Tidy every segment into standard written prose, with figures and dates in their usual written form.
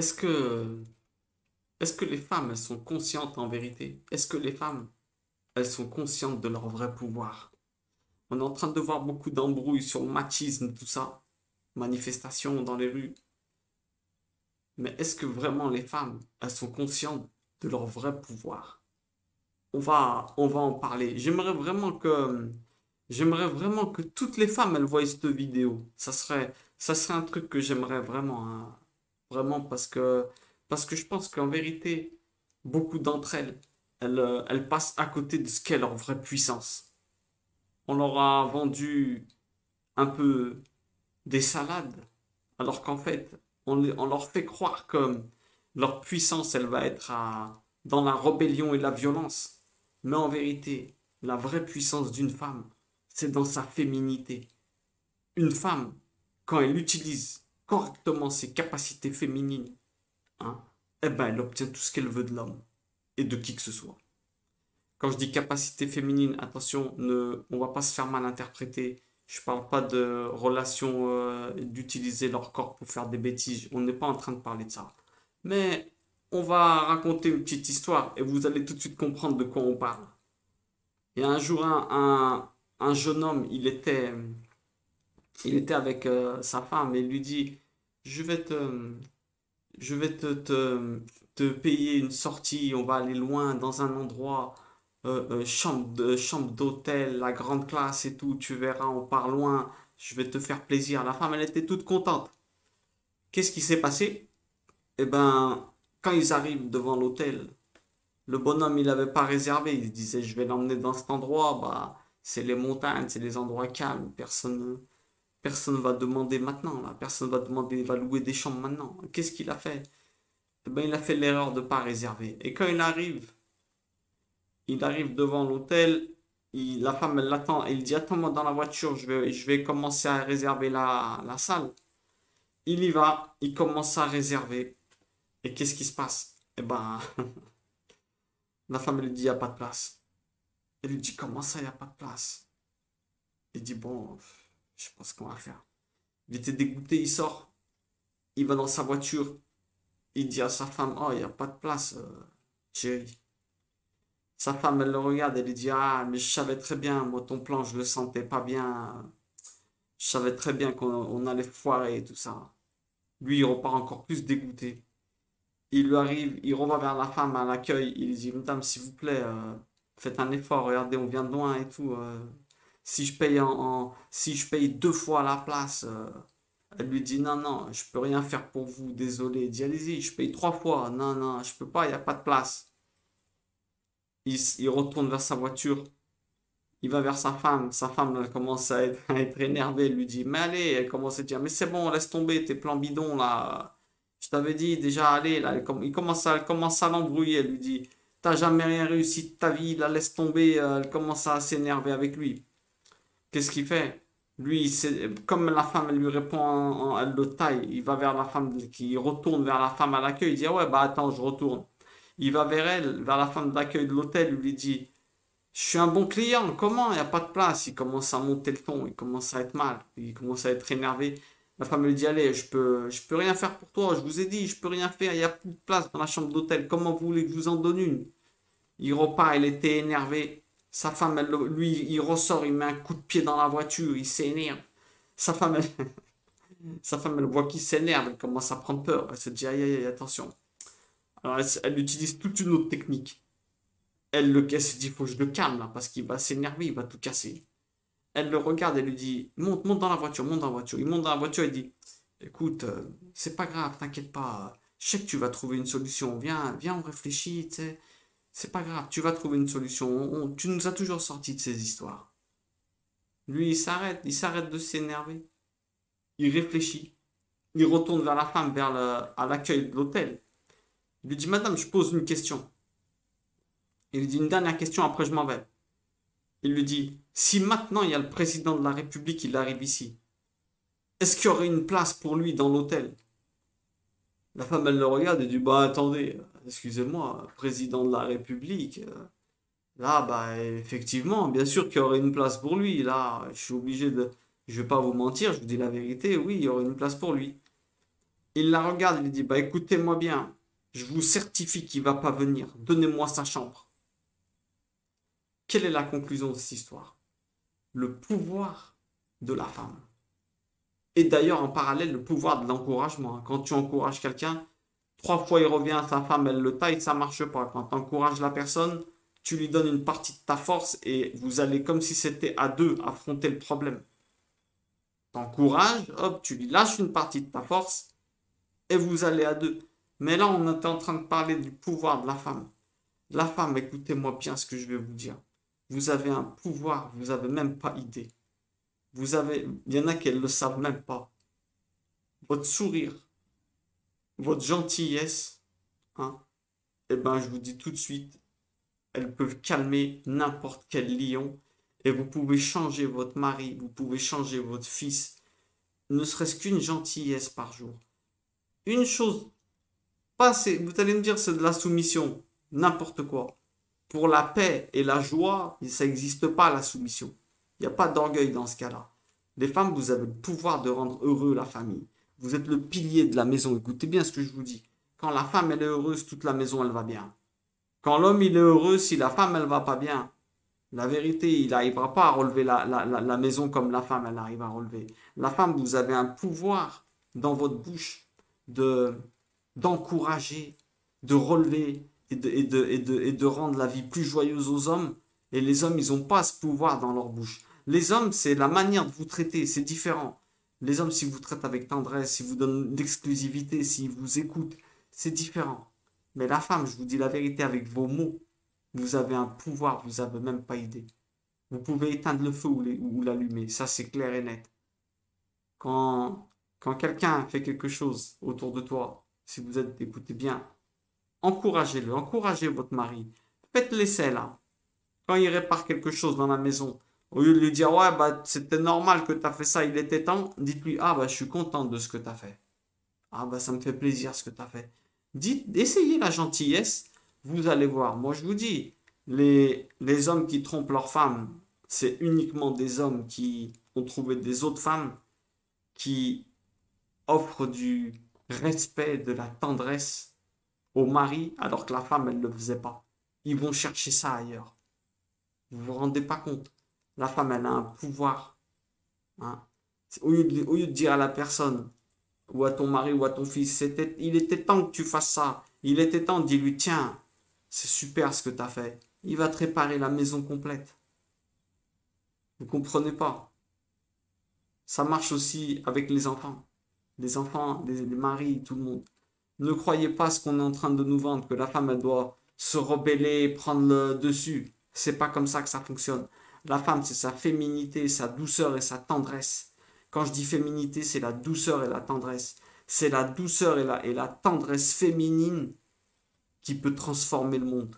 Est-ce que, est-ce que les femmes, elles sont conscientes en vérité? Est-ce que les femmes, elles sont conscientes de leur vrai pouvoir? On est en train de voir beaucoup d'embrouilles sur le machisme, tout ça, manifestations dans les rues. Mais est-ce que vraiment les femmes, elles sont conscientes de leur vrai pouvoir? On va en parler. J'aimerais vraiment que toutes les femmes, elles voient cette vidéo. Ça serait un truc que j'aimerais vraiment, hein. Vraiment parce que je pense qu'en vérité, beaucoup d'entre elles, elles passent à côté de ce qu'est leur vraie puissance. On leur a vendu un peu des salades, alors qu'en fait, on leur fait croire que leur puissance, elle va être dans la rébellion et la violence. Mais en vérité, la vraie puissance d'une femme, c'est dans sa féminité. Une femme, quand elle utilise correctement ses capacités féminines, hein, eh ben, elle obtient tout ce qu'elle veut de l'homme et de qui que ce soit. Quand je dis capacité féminine, attention, on va pas se faire mal interpréter. Je parle pas de relation, d'utiliser leur corps pour faire des bêtises. On n'est pas en train de parler de ça. Mais on va raconter une petite histoire et vous allez tout de suite comprendre de quoi on parle. Il y a un jour, un jeune homme, il était avec sa femme et il lui dit, je vais te, je vais te payer une sortie, on va aller loin dans un endroit, chambre d'hôtel, la grande classe et tout, tu verras, on part loin, je vais te faire plaisir. La femme, elle était toute contente. Qu'est-ce qui s'est passé? Eh ben, quand ils arrivent devant l'hôtel, le bonhomme, il n'avait pas réservé, il disait, je vais l'emmener dans cet endroit, bah, c'est les montagnes, c'est les endroits calmes, personne va demander maintenant, là, personne va demander, va louer des chambres maintenant. Qu'est-ce qu'il a fait? Eh ben, il a fait l'erreur de ne pas réserver. Et quand il arrive devant l'hôtel, la femme, elle l'attend, et il dit, attends-moi dans la voiture, je vais commencer à réserver la salle. Il y va, il commence à réserver. Et qu'est-ce qui se passe? Eh ben, la femme, elle lui dit, il n'y a pas de place. Elle lui dit, comment ça, il n'y a pas de place? Il dit, bon, je sais pas ce qu'on va faire. Il était dégoûté, il sort, il va dans sa voiture, il dit à sa femme, oh, il n'y a pas de place, chérie. Sa femme, elle le regarde, elle lui dit, ah, mais je savais très bien, moi, ton plan, je le sentais pas bien. Je savais très bien qu'on allait foirer et tout ça. Lui, il repart encore plus dégoûté. Il lui arrive, il revient vers la femme à l'accueil, il lui dit, madame, s'il vous plaît, faites un effort, regardez, on vient de loin et tout. Si je paye deux fois la place, elle lui dit, non, non, je peux rien faire pour vous, désolé. Il dit, allez-y, je paye trois fois. Non, non, je peux pas, il n'y a pas de place. Il retourne vers sa voiture. Il va vers sa femme. Sa femme, elle commence à être énervée. Elle lui dit, mais allez, elle commence à dire, mais c'est bon, laisse tomber tes plans bidons là. Je t'avais dit déjà, allez, là. Elle commence à l'embrouiller. Elle lui dit, t'as jamais rien réussi de ta vie, là, laisse tomber. Elle commence à s'énerver avec lui. Qu'est-ce qu'il fait? Lui, comme la femme, elle lui répond, elle le taille. Il va vers la femme, qui retourne vers la femme à l'accueil. Il dit, ah ouais, bah attends, je retourne. Il va vers elle, vers la femme d'accueil de l'hôtel. Il lui dit, je suis un bon client, comment? Il n'y a pas de place. Il commence à monter le ton, il commence à être mal, il commence à être énervé. La femme lui dit, allez, je peux rien faire pour toi, je vous ai dit, je peux rien faire, il n'y a plus de place dans la chambre d'hôtel, comment vous voulez que je vous en donne une? Il repart, il était énervé. Sa femme, lui, il ressort, il met un coup de pied dans la voiture, il s'énerve. Sa femme, elle, sa femme, elle voit qu'il s'énerve, elle commence à prendre peur, elle se dit, aïe, aïe, aïe, attention. Alors, elle utilise toute une autre technique. Elle le casse, dit, il faut que je le calme là, parce qu'il va s'énerver, il va tout casser. Elle le regarde, elle lui dit, monte, monte dans la voiture, monte dans la voiture. Il monte dans la voiture, il dit, écoute, c'est pas grave, t'inquiète pas, je sais que tu vas trouver une solution, viens, viens, on réfléchit, tu sais, c'est pas grave, tu vas trouver une solution, tu nous as toujours sorti de ces histoires. Lui, il s'arrête de s'énerver, il réfléchit, il retourne vers la femme, à l'accueil de l'hôtel. Il lui dit, madame, je pose une question. Il lui dit une dernière question, après je m'en vais. Il lui dit, si maintenant il y a le président de la République, il arrive ici, est-ce qu'il y aurait une place pour lui dans l'hôtel? La femme, elle le regarde et dit, bah attendez, excusez-moi, président de la République, là, bah effectivement, bien sûr qu'il y aurait une place pour lui. Là, je suis obligé de... Je vais pas vous mentir, je vous dis la vérité, oui, il y aurait une place pour lui. Il la regarde, il lui dit, bah écoutez-moi bien, je vous certifie qu'il va pas venir. Donnez-moi sa chambre. Quelle est la conclusion de cette histoire? Le pouvoir de la femme. Et d'ailleurs, en parallèle, le pouvoir de l'encouragement. Quand tu encourages quelqu'un, 3 fois il revient à sa femme, elle le taille, ça marche pas. Quand tu encourages la personne, tu lui donnes une partie de ta force et vous allez, comme si c'était à deux, affronter le problème. T'encourages, hop, tu lui lâches une partie de ta force et vous allez à deux. Mais là, on était en train de parler du pouvoir de la femme. La femme, écoutez-moi bien ce que je vais vous dire. Vous avez un pouvoir, vous n'avez même pas idée. Il y en a qui ne le savent même pas. Votre sourire, votre gentillesse, hein, eh ben, je vous dis tout de suite, elles peuvent calmer n'importe quel lion. Et vous pouvez changer votre mari, vous pouvez changer votre fils, ne serait-ce qu'une gentillesse par jour. Une chose, pas, vous allez me dire c'est de la soumission, n'importe quoi. Pour la paix et la joie, ça n'existe pas la soumission. Il n'y a pas d'orgueil dans ce cas-là. Les femmes, vous avez le pouvoir de rendre heureux la famille. Vous êtes le pilier de la maison. Écoutez bien ce que je vous dis. Quand la femme, elle est heureuse, toute la maison, elle va bien. Quand l'homme, il est heureux, si la femme, elle va pas bien, la vérité, il n'arrivera pas à relever la maison comme la femme, elle arrive à relever. La femme, vous avez un pouvoir dans votre bouche de d'encourager, de relever et de rendre la vie plus joyeuse aux hommes. Et les hommes, ils n'ont pas ce pouvoir dans leur bouche. Les hommes, c'est la manière de vous traiter, c'est différent. Les hommes, si vous traitent avec tendresse, si vous donnent l'exclusivité, s'ils vous écoutent, c'est différent. Mais la femme, je vous dis la vérité avec vos mots, vous avez un pouvoir, vous n'avez même pas idée. Vous pouvez éteindre le feu ou l'allumer, ça c'est clair et net. Quand, quand quelqu'un fait quelque chose autour de toi, si vous êtes, écoutez bien, encouragez-le, encouragez votre mari. Faites l'essai là. Quand il répare quelque chose dans la maison, au lieu de lui dire, ouais, bah, c'était normal que tu as fait ça, il était temps, dites-lui, ah, bah, je suis content de ce que tu as fait. Ah, bah, ça me fait plaisir ce que tu as fait. Essayez la gentillesse, vous allez voir. Moi, je vous dis, les hommes qui trompent leurs femmes, c'est uniquement des hommes qui ont trouvé des autres femmes qui offrent du respect, de la tendresse au mari, alors que la femme, elle ne le faisait pas. Ils vont chercher ça ailleurs. Vous vous rendez pas compte. La femme, elle a un pouvoir. Hein. Au lieu de dire à la personne, ou à ton mari, ou à ton fils, il était temps que tu fasses ça. Il était temps, dis-lui, tiens, c'est super ce que tu as fait. Il va te réparer la maison complète. Vous comprenez pas. Ça marche aussi avec les enfants. Les enfants, les maris, tout le monde. Ne croyez pas ce qu'on est en train de nous vendre, que la femme, elle doit se rebeller, prendre le dessus. C'est pas comme ça que ça fonctionne. La femme, c'est sa féminité, sa douceur et sa tendresse. Quand je dis féminité, c'est la douceur et la tendresse. C'est la douceur et la tendresse féminine qui peut transformer le monde.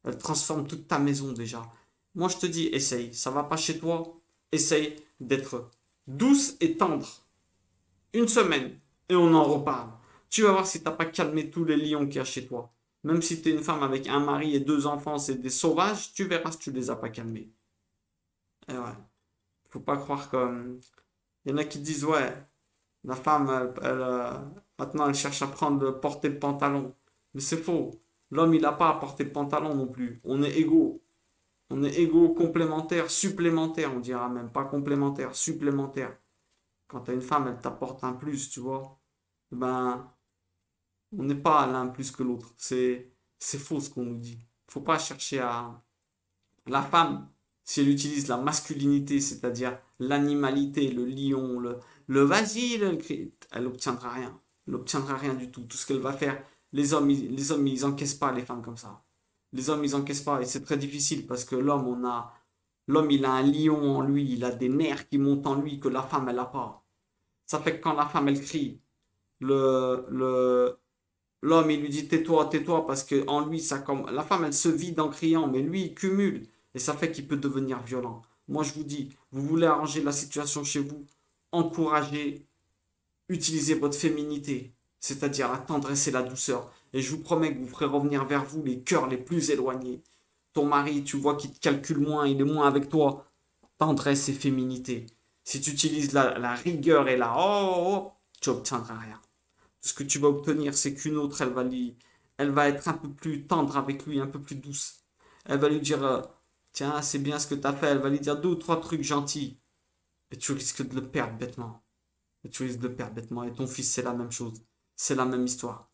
Elle transforme toute ta maison déjà. Moi, je te dis, essaye. Ça va pas chez toi? Essaye d'être douce et tendre. Une semaine. Et on en reparle. Tu vas voir si t'as pas calmé tous les lions qu'il y a chez toi. Même si tu es une femme avec un mari et 2 enfants, c'est des sauvages, tu verras si tu les as pas calmés. Et ouais. Faut pas croire que. Il y en a qui disent, ouais, la femme, maintenant, elle cherche à porter le pantalon. Mais c'est faux. L'homme, il n'a pas à porter le pantalon non plus. On est égaux. On est égaux, complémentaires, supplémentaires, on dira même. Pas complémentaires, supplémentaires. Quand tu as une femme, elle t'apporte un plus, tu vois. Ben, on n'est pas l'un plus que l'autre. C'est faux ce qu'on nous dit. Faut pas chercher à. La femme, si elle utilise la masculinité, c'est-à-dire l'animalité, le lion, le vas-y, elle n'obtiendra rien. Elle n'obtiendra rien du tout. Tout ce qu'elle va faire, les hommes, ils encaissent pas les femmes comme ça. Les hommes, ils encaissent pas. Et c'est très difficile parce que l'homme, il a un lion en lui, il a des nerfs qui montent en lui que la femme, elle n'a pas. Ça fait que quand la femme, elle crie, le, le, l'homme, il lui dit tais-toi, tais-toi, parce que en lui, ça comme la femme, elle se vide en criant, mais lui, il cumule, et ça fait qu'il peut devenir violent. Moi, je vous dis, vous voulez arranger la situation chez vous, encouragez, utilisez votre féminité, c'est-à-dire la tendresse et la douceur, et je vous promets que vous ferez revenir vers vous les cœurs les plus éloignés. Ton mari, tu vois qu'il te calcule moins, il est moins avec toi. Tendresse et féminité. Si tu utilises la rigueur et la tu obtiendras rien. ce que tu vas obtenir, c'est qu'une autre, elle va être un peu plus tendre avec lui, un peu plus douce. Elle va lui dire, tiens, c'est bien ce que tu as fait. Elle va lui dire deux ou trois trucs gentils. Et tu risques de le perdre bêtement. Et tu risques de le perdre bêtement. Et ton fils, c'est la même chose. C'est la même histoire.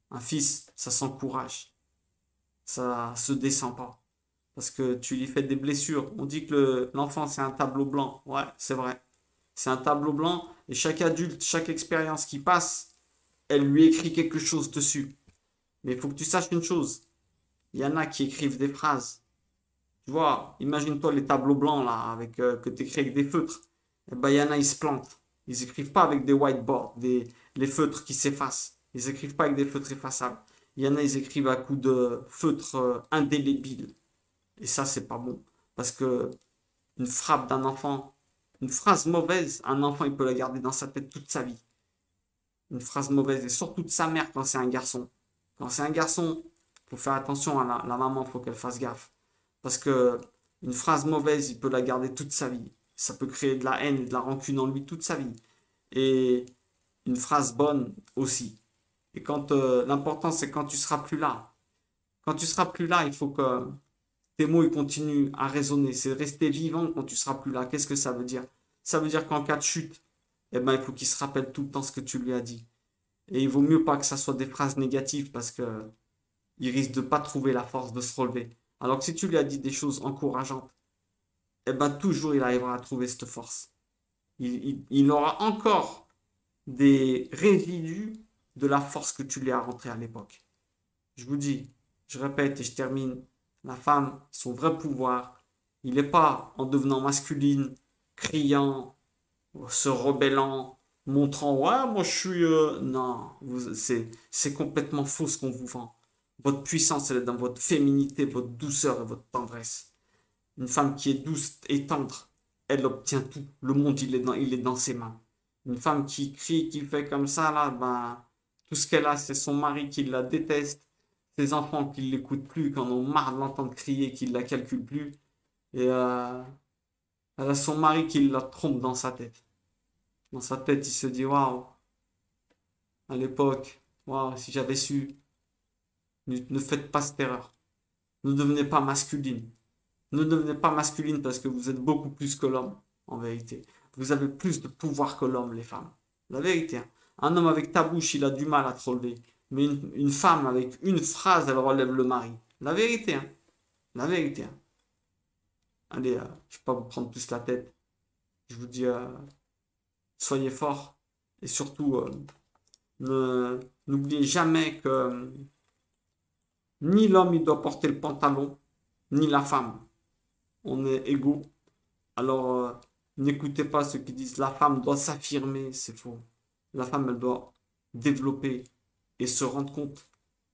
Un fils, ça s'encourage. Ça se descend pas. Parce que tu lui fais des blessures. On dit que l'enfant, c'est un tableau blanc. Ouais, c'est vrai. C'est un tableau blanc. Et chaque adulte, chaque expérience qui passe, elle lui écrit quelque chose dessus. Mais il faut que tu saches une chose. Il y en a qui écrivent des phrases. Tu vois, imagine-toi les tableaux blancs là, que tu écris avec des feutres. Eh ben, il y en a, ils se plantent. Ils écrivent pas avec des whiteboards, les feutres qui s'effacent. Ils écrivent pas avec des feutres effaçables. Il y en a, ils écrivent à coups de feutres indélébiles. Et ça, c'est pas bon. Parce que une frappe d'un enfant, une phrase mauvaise, un enfant, il peut la garder dans sa tête toute sa vie. Une phrase mauvaise, et surtout de sa mère quand c'est un garçon. Quand c'est un garçon, faut faire attention à la maman, faut qu'elle fasse gaffe. Parce que une phrase mauvaise, il peut la garder toute sa vie. Ça peut créer de la haine et de la rancune en lui toute sa vie. Et une phrase bonne aussi. Et quand l'important, c'est quand tu seras plus là. Quand tu seras plus là, il faut que tes mots ils continuent à résonner. C'est rester vivant quand tu seras plus là. Qu'est-ce que ça veut dire? Ça veut dire qu'en cas de chute, eh ben, il faut qu'il se rappelle tout le temps ce que tu lui as dit. Et il vaut mieux pas que ça soit des phrases négatives parce que il risque de pas trouver la force de se relever. Alors que si tu lui as dit des choses encourageantes, eh ben toujours il arrivera à trouver cette force. Il aura encore des résidus de la force que tu lui as rentrée à l'époque. Je vous dis, je répète et je termine, la femme, son vrai pouvoir, il n'est pas en devenant masculine, criant, se rebellant, montrant, ouais, moi je suis... Non, c'est complètement faux ce qu'on vous vend. Votre puissance, elle est dans votre féminité, votre douceur et votre tendresse. Une femme qui est douce et tendre, elle obtient tout. Le monde, il est dans ses mains. Une femme qui crie, qui fait comme ça, là, ben, tout ce qu'elle a, c'est son mari qui la déteste, ses enfants qui ne l'écoutent plus, qui en ont marre de l'entendre crier, qui ne la calculent plus. Et elle a son mari qui la trompe dans sa tête. Dans sa tête, il se dit, waouh, à l'époque, waouh, si j'avais su, ne faites pas cette erreur. Ne devenez pas masculine. Ne devenez pas masculine parce que vous êtes beaucoup plus que l'homme, en vérité. Vous avez plus de pouvoir que l'homme, les femmes. La vérité, hein. Un homme avec ta bouche, il a du mal à te relever. Mais une femme avec une phrase, elle relève le mari. La vérité, hein. La vérité, hein. Allez, je ne vais pas vous prendre plus la tête. Je vous dis, soyez forts. Et surtout, n'oubliez jamais que ni l'homme, il doit porter le pantalon, ni la femme. On est égaux. Alors, n'écoutez pas ceux qui disent la femme doit s'affirmer, c'est faux. La femme, elle doit développer et se rendre compte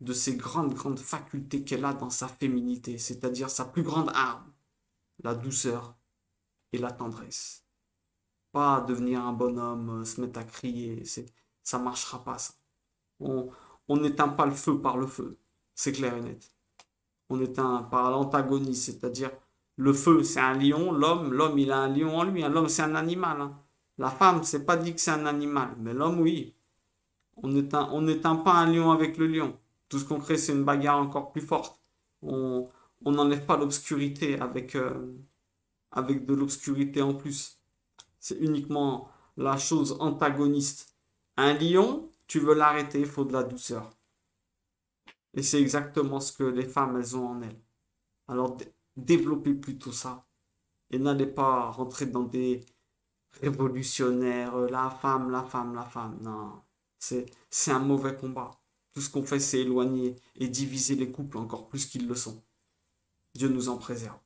de ces grandes, grandes facultés qu'elle a dans sa féminité, c'est-à-dire sa plus grande arme, la douceur et la tendresse. Pas devenir un bonhomme, se mettre à crier, ça marchera pas, ça. On on n'éteint pas le feu par le feu, c'est clair et net. On éteint par l'antagonisme, c'est-à-dire le feu, c'est un lion, l'homme, il a un lion en lui, hein. L'homme, c'est un animal, hein. La femme, c'est pas dit que c'est un animal, mais l'homme, oui. On n'éteint pas un lion avec le lion. Tout ce qu'on crée, c'est une bagarre encore plus forte. On on n'enlève pas l'obscurité avec de l'obscurité en plus. C'est uniquement la chose antagoniste. Un lion, tu veux l'arrêter, il faut de la douceur. Et c'est exactement ce que les femmes, elles ont en elles. Alors développez plutôt ça. Et n'allez pas rentrer dans des révolutionnaires, la femme, la femme, la femme. Non, c'est un mauvais combat. Tout ce qu'on fait, c'est éloigner et diviser les couples encore plus qu'ils le sont. Dieu nous en préserve.